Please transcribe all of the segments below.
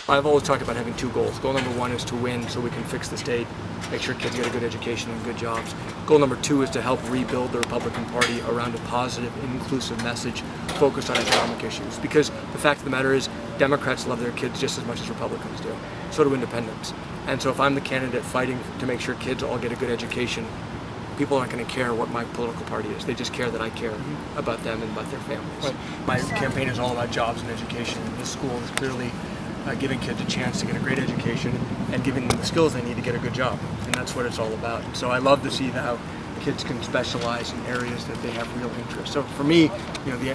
I've always talked about having two goals. Goal number one is to win so we can fix the state, make sure kids get a good education and good jobs. Goal number two is to help rebuild the Republican Party around a positive, inclusive message focused on economic issues. Because the fact of the matter is, Democrats love their kids just as much as Republicans do. So do independents. And so if I'm the candidate fighting to make sure kids all get a good education, people aren't going to care what my political party is. They just care that I care about them and about their families. Right. My campaign is all about jobs and education. This school is clearly giving kids a chance to get a great education and giving them the skills they need to get a good job. And that's what it's all about. So I love to see how kids can specialize in areas that they have real interest. So for me,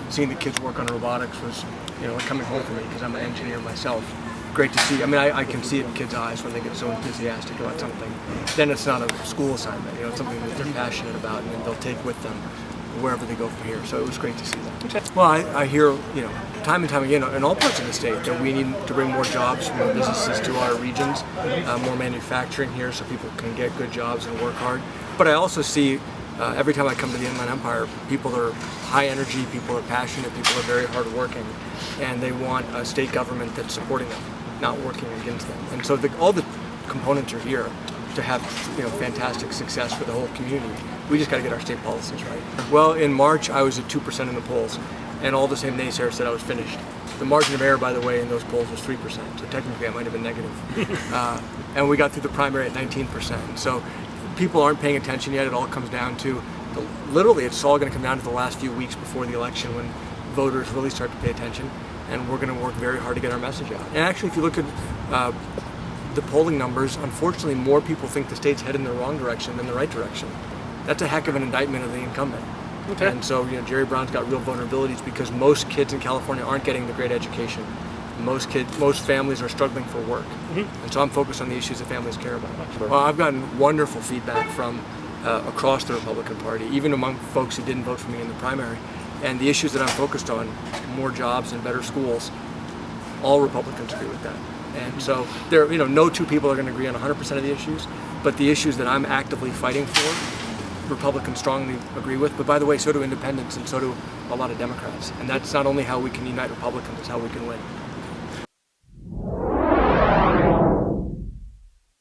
seeing the kids work on robotics was, like coming home for me because I'm an engineer myself. Great to see. I mean, I can see it in kids' eyes when they get so enthusiastic about something. Then it's not a school assignment. It's something that they're passionate about and they'll take with them wherever they go from here. So it was great to see that. Well, I hear, time and time again in all parts of the state that we need to bring more jobs, more businesses to our regions, more manufacturing here so people can get good jobs and work hard. But I also see every time I come to the Inland Empire, people are high energy, people are passionate, people are very hardworking, and they want a state government that's supporting them, not working against them. And so all the components are here to have fantastic success for the whole community. We just got to get our state policies right. Well, in March I was at 2% in the polls, and all the same naysayers said I was finished. The margin of error, by the way, in those polls was 3%, so technically I might have been negative. And we got through the primary at 19%. So people aren't paying attention yet. It all comes down to, literally it's all going to come down to the last few weeks before the election when voters really start to pay attention, and we're going to work very hard to get our message out. And actually, if you look at the polling numbers, unfortunately more people think the state's headed in the wrong direction than the right direction. That's a heck of an indictment of the incumbent. Okay. And so Jerry Brown's got real vulnerabilities because most kids in California aren't getting the great education. Most families are struggling for work. And so I'm focused on the issues that families care about. Well, I've gotten wonderful feedback from across the Republican Party, even among folks who didn't vote for me in the primary. And the issues that I'm focused on, more jobs and better schools, all Republicans agree with that. And so no two people are going to agree on 100% of the issues, but the issues that I'm actively fighting for, Republicans strongly agree with. But by the way, so do independents and so do a lot of Democrats. And that's not only how we can unite Republicans, it's how we can win.